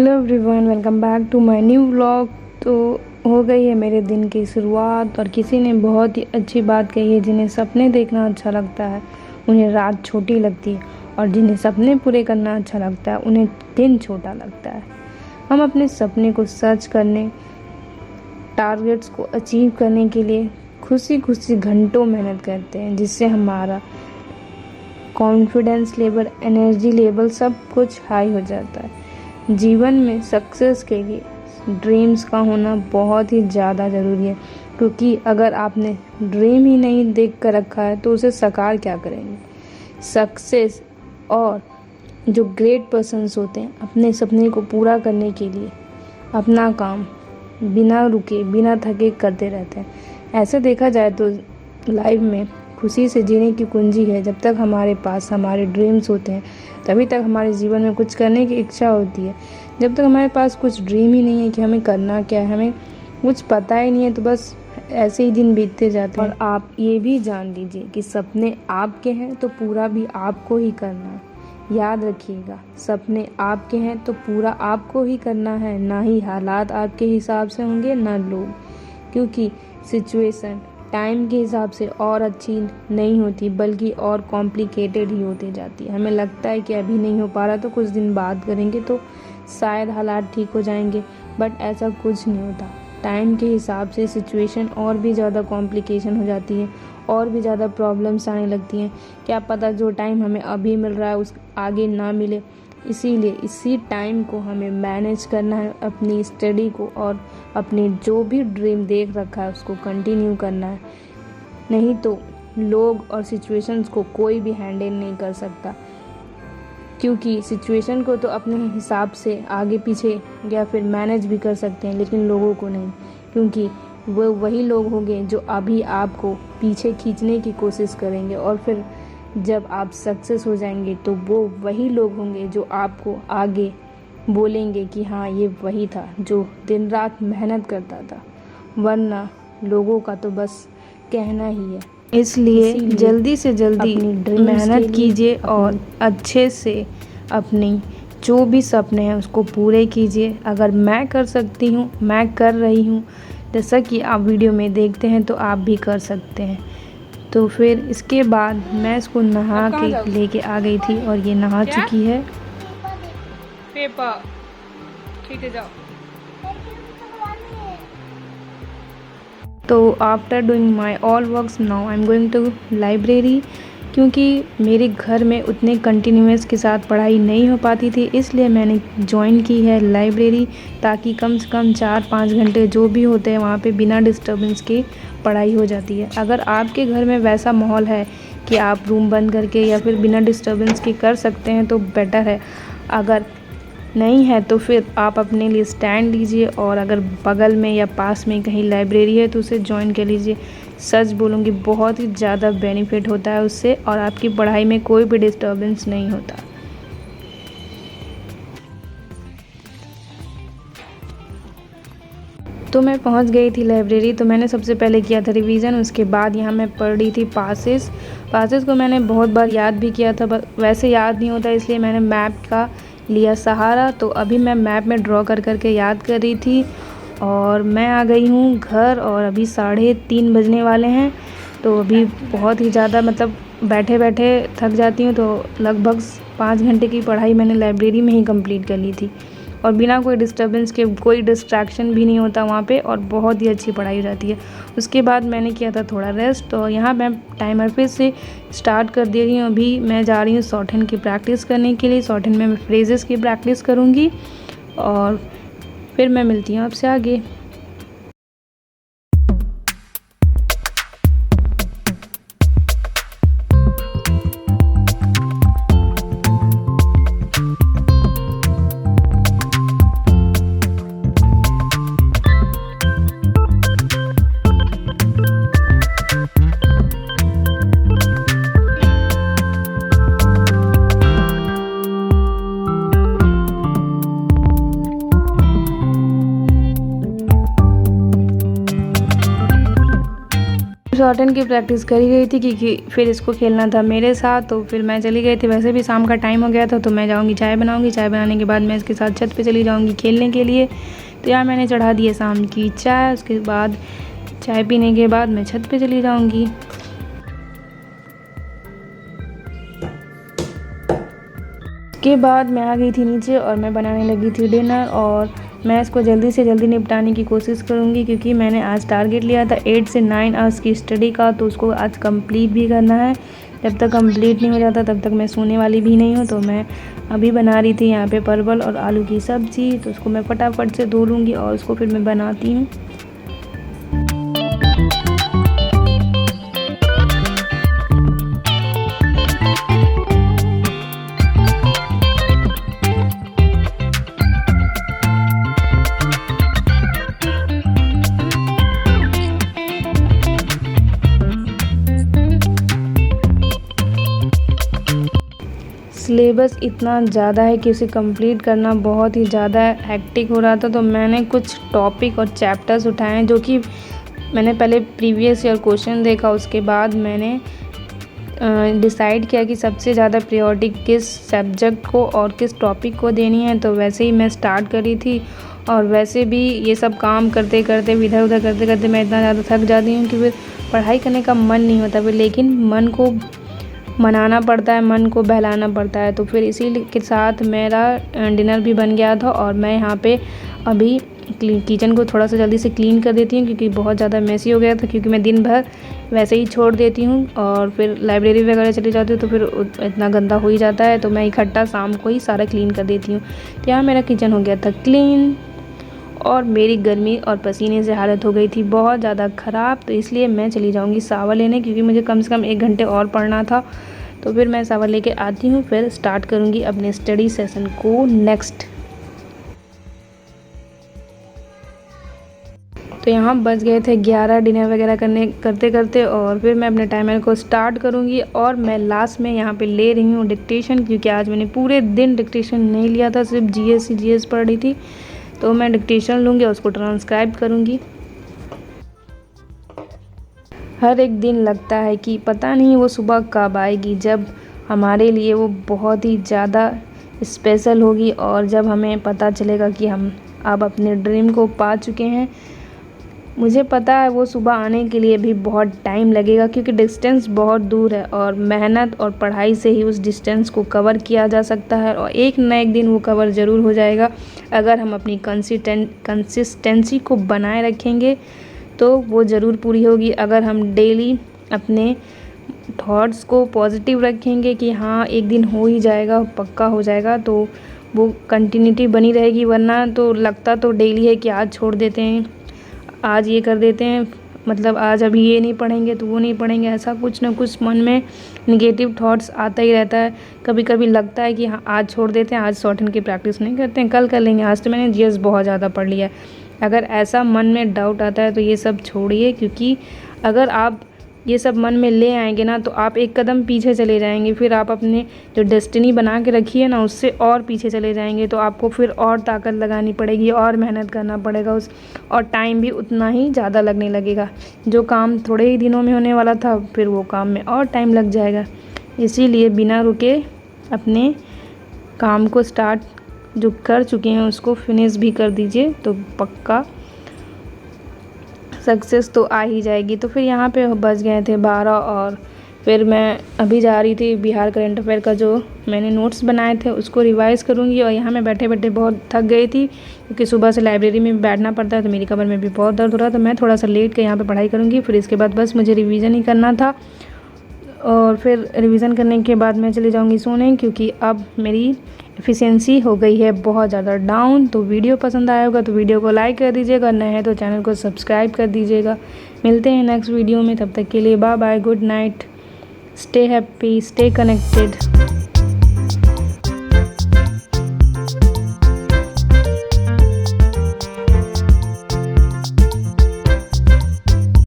Hello everyone, welcome back to my new vlog. तो हो गई है मेरे दिन की शुरुआत और किसी ने बहुत ही अच्छी बात कही है, जिन्हें सपने देखना अच्छा लगता है उन्हें रात छोटी लगती है, और जिन्हें सपने पूरे करना अच्छा लगता है उन्हें दिन छोटा लगता है। हम अपने सपने को सर्च करने, टारगेट्स को अचीव करने के लिए खुशी खुशी घंटों मेहनत करते हैं, जिससे हमारा कॉन्फिडेंस लेवल, एनर्जी लेवल सब कुछ हाई हो जाता है। जीवन में सक्सेस के लिए ड्रीम्स का होना बहुत ही ज़्यादा ज़रूरी है, क्योंकि अगर आपने ड्रीम ही नहीं देख कर रखा है तो उसे साकार क्या करेंगे। सक्सेस और जो ग्रेट पर्सन्स होते हैं अपने सपने को पूरा करने के लिए अपना काम बिना रुके बिना थके करते रहते हैं। ऐसे देखा जाए तो लाइफ में खुशी से जीने की कुंजी है, जब तक हमारे पास हमारे ड्रीम्स होते हैं तभी तक हमारे जीवन में कुछ करने की इच्छा होती है। जब तक हमारे पास कुछ ड्रीम ही नहीं है कि हमें करना क्या है, हमें कुछ पता ही नहीं है, तो बस ऐसे ही दिन बीतते जाते हैं। और आप ये भी जान लीजिए कि सपने आपके हैं तो पूरा भी आपको ही करना है। याद रखिएगा, सपने आपके हैं तो पूरा आपको ही करना है, ना ही हालात आपके हिसाब से होंगे ना लोग, क्योंकि सिचुएशन टाइम के हिसाब से और अच्छी नहीं होती बल्कि और कॉम्प्लिकेटेड ही होती जाती है। हमें लगता है कि अभी नहीं हो पा रहा तो कुछ दिन बाद करेंगे तो शायद हालात ठीक हो जाएंगे, बट ऐसा कुछ नहीं होता। टाइम के हिसाब से सिचुएशन और भी ज़्यादा कॉम्प्लिकेशन हो जाती है और भी ज़्यादा प्रॉब्लम्स आने लगती हैं। क्या पता जो टाइम हमें अभी मिल रहा है उस आगे ना मिले। इसीलिए इसी टाइम को हमें मैनेज करना है, अपनी स्टडी को और अपनी जो भी ड्रीम देख रखा है उसको कंटिन्यू करना है। नहीं तो लोग और सिचुएशंस को कोई भी हैंडल नहीं कर सकता, क्योंकि सिचुएशन को तो अपने हिसाब से आगे पीछे या फिर मैनेज भी कर सकते हैं, लेकिन लोगों को नहीं, क्योंकि वो वही लोग होंगे जो अभी आपको पीछे खींचने की कोशिश करेंगे, और फिर जब आप सक्सेस हो जाएंगे तो वो वही लोग होंगे जो आपको आगे बोलेंगे कि हाँ ये वही था जो दिन रात मेहनत करता था, वरना लोगों का तो बस कहना ही है। इसलिए जल्दी से जल्दी मेहनत कीजिए और अच्छे से अपनी जो भी सपने हैं उसको पूरे कीजिए। अगर मैं कर सकती हूँ, मैं कर रही हूँ, जैसा कि आप वीडियो में देखते हैं, तो आप भी कर सकते हैं। तो फिर इसके बाद मैं इसको नहा के लेके आ गई थी और ये नहा चुकी है। पेपर ठीक है, जाओ। तो after doing my all works now I am going to library, क्योंकि मेरे घर में उतने कंटिन्यूस के साथ पढ़ाई नहीं हो पाती थी, इसलिए मैंने ज्वाइन की है लाइब्रेरी, ताकि कम से कम 4-5 घंटे जो भी होते हैं वहाँ पे बिना डिस्टर्बेंस के पढ़ाई हो जाती है। अगर आपके घर में वैसा माहौल है कि आप रूम बंद करके या फिर बिना डिस्टर्बेंस के कर सकते हैं तो बेटर है। अगर नहीं है तो फिर आप अपने लिए स्टैंड लीजिए, और अगर बगल में या पास में कहीं लाइब्रेरी है तो उसे ज्वाइन कर लीजिए। सच बोलूँगी बहुत ही ज़्यादा बेनिफिट होता है उससे, और आपकी पढ़ाई में कोई भी डिस्टर्बेंस नहीं होता। तो मैं पहुंच गई थी लाइब्रेरी। तो मैंने सबसे पहले किया था रिवीज़न, उसके बाद यहाँ मैं पढ़ रही थी पासेस को मैंने बहुत बार याद भी किया था, वैसे याद नहीं होता, इसलिए मैंने मैप का लिया सहारा। तो अभी मैं मैप में ड्रॉ कर करके याद कर रही थी, और मैं आ गई हूँ घर, और अभी 3:30 बजने वाले हैं। तो अभी बहुत ही ज़्यादा बैठे बैठे थक जाती हूँ, तो लगभग 5 घंटे की पढ़ाई मैंने लाइब्रेरी में ही कंप्लीट कर ली थी, और बिना कोई डिस्टर्बेंस के, कोई डिस्ट्रैक्शन भी नहीं होता वहाँ पे, और बहुत ही अच्छी पढ़ाई हो जाती है। उसके बाद मैंने किया था थोड़ा रेस्ट, और यहाँ मैं टाइमर फिर से स्टार्ट कर दे रही हूँ। अभी मैं जा रही हूँ शॉर्ट की प्रैक्टिस करने के लिए। शॉर्ट में मैं फ्रेजेस की प्रैक्टिस करूँगी, और फिर मैं मिलती हूँ आपसे आगे। शॉर्ट हैंड की प्रैक्टिस करी गई थी क्योंकि फिर इसको खेलना था मेरे साथ, तो फिर मैं चली गई थी। वैसे भी शाम का टाइम हो गया था, तो मैं जाऊँगी चाय बनाऊँगी। चाय बनाने के बाद मैं इसके साथ छत पे चली जाऊँगी खेलने के लिए। तो यहाँ मैंने चढ़ा दी है शाम की चाय। उसके बाद चाय पीने के बाद मैं छत पे चली जाऊँगी। उसके बाद मैं आ गई थी नीचे और मैं बनाने लगी थी डिनर, और मैं इसको जल्दी से जल्दी निपटाने की कोशिश करूँगी क्योंकि मैंने आज टारगेट लिया था 8 से 9 आवर्स की स्टडी का, तो उसको आज कंप्लीट भी करना है। जब तक कंप्लीट नहीं हो जाता तब तक मैं सोने वाली भी नहीं हूँ। तो मैं अभी बना रही थी यहाँ पे परवल और आलू की सब्ज़ी, तो उसको मैं फटाफट से धो लूँगी और उसको फिर मैं बनाती हूँ। सिलेबस इतना ज़्यादा है कि उसे कंप्लीट करना बहुत ही ज़्यादा हेक्टिक हो रहा था। तो मैंने कुछ टॉपिक और चैप्टर्स उठाए हैं जो कि मैंने पहले प्रीवियस ईयर क्वेश्चन देखा, उसके बाद मैंने डिसाइड किया कि सबसे ज़्यादा प्रायोरिटी किस सब्जेक्ट को और किस टॉपिक को देनी है। तो वैसे ही मैं स्टार्ट करी थी, और वैसे भी ये सब काम करते करते इधर उधर करते करते मैं इतना ज़्यादा थक जाती हूँ कि फिर पढ़ाई करने का मन नहीं होता फिर, लेकिन मन को मनाना पड़ता है, मन को बहलाना पड़ता है। तो फिर इसी के साथ मेरा डिनर भी बन गया था, और मैं यहाँ पे अभी किचन को थोड़ा सा जल्दी से क्लीन कर देती हूँ क्योंकि बहुत ज़्यादा मैसी हो गया था, क्योंकि मैं दिन भर वैसे ही छोड़ देती हूँ और फिर लाइब्रेरी वगैरह चली जाती हूँ तो फिर इतना गंदा हो ही जाता है। तो मैं इकट्ठा शाम को ही सारा क्लीन कर देती हूँ। तो यहाँ मेरा किचन हो गया था क्लीन, और मेरी गर्मी और पसीने से हालत हो गई थी बहुत ज़्यादा ख़राब। तो इसलिए मैं चली जाऊँगी सावर लेने, क्योंकि मुझे कम से कम 1 घंटे और पढ़ना था। तो फिर मैं सावर लेके आती हूँ, फिर स्टार्ट करूँगी अपने स्टडी सेशन को नेक्स्ट। तो यहाँ बज गए थे 11 डिनर वगैरह करते करते, और फिर मैं अपने टाइमर को स्टार्ट करूँगी। और मैं लास्ट में यहाँ पे ले रही हूँ डिक्टेशन, क्योंकि आज मैंने पूरे दिन डिक्टेशन नहीं लिया था, सिर्फ जीएस पढ़ रही थी। तो मैं डिक्टेशन लूँगी और उसको ट्रांसक्राइब करूँगी। हर एक दिन लगता है कि पता नहीं वो सुबह कब आएगी, जब हमारे लिए वो बहुत ही ज़्यादा स्पेशल होगी, और जब हमें पता चलेगा कि हम अब अपने ड्रीम को पा चुके हैं। मुझे पता है वो सुबह आने के लिए भी बहुत टाइम लगेगा, क्योंकि डिस्टेंस बहुत दूर है, और मेहनत और पढ़ाई से ही उस डिस्टेंस को कवर किया जा सकता है, और एक न एक दिन वो कवर ज़रूर हो जाएगा अगर हम अपनी कंसिस्टेंसी को बनाए रखेंगे। तो वो ज़रूर पूरी होगी अगर हम डेली अपने थॉट्स को पॉजिटिव रखेंगे कि हाँ एक दिन हो ही जाएगा, पक्का हो जाएगा। तो वो कंटिन्यूटी बनी रहेगी, वरना तो लगता तो डेली है कि आज छोड़ देते हैं, आज ये कर देते हैं, मतलब आज अभी ये नहीं पढ़ेंगे तो वो नहीं पढ़ेंगे, ऐसा कुछ ना कुछ मन में निगेटिव थॉट्स आता ही रहता है। कभी कभी लगता है कि हाँ आज छोड़ देते हैं, आज शॉर्ट हैंड की प्रैक्टिस नहीं करते हैं, कल कर लेंगे, आज तो मैंने जीएस बहुत ज़्यादा पढ़ लिया है। अगर ऐसा मन में डाउट आता है तो ये सब छोड़िए, क्योंकि अगर आप ये सब मन में ले आएंगे ना तो आप एक कदम पीछे चले जाएंगे, फिर आप अपने जो डेस्टिनी बना के रखी है ना उससे और पीछे चले जाएंगे। तो आपको फिर और ताकत लगानी पड़ेगी और मेहनत करना पड़ेगा और टाइम भी उतना ही ज़्यादा लगने लगेगा। जो काम थोड़े ही दिनों में होने वाला था फिर वो काम में और टाइम लग जाएगा। इसीलिए बिना रुके अपने काम को स्टार्ट जो कर चुके हैं उसको फिनिश भी कर दीजिए, तो पक्का सक्सेस तो आ ही जाएगी। तो फिर यहाँ पे बज गए थे 12, और फिर मैं अभी जा रही थी बिहार करंट अफेयर का जो मैंने नोट्स बनाए थे उसको रिवाइज़ करूँगी। और यहाँ मैं बैठे बैठे बहुत थक गई थी, क्योंकि सुबह से लाइब्रेरी में बैठना पड़ता है, तो मेरी कमर में भी बहुत दर्द हो रहा था। मैं थोड़ा सा लेट के यहाँ पे पढ़ाई करूँगी, फिर इसके बाद बस मुझे रिवीजन ही करना था, और फिर रिवीजन करने के बाद मैं चली जाऊँगी सोने, क्योंकि अब मेरी एफिशिएंसी हो गई है बहुत ज़्यादा डाउन। तो वीडियो पसंद आया होगा तो वीडियो को लाइक कर दीजिएगा, नए हैं तो चैनल को सब्सक्राइब कर दीजिएगा। मिलते हैं नेक्स्ट वीडियो में, तब तक के लिए bye bye, good night, stay happy, stay connected.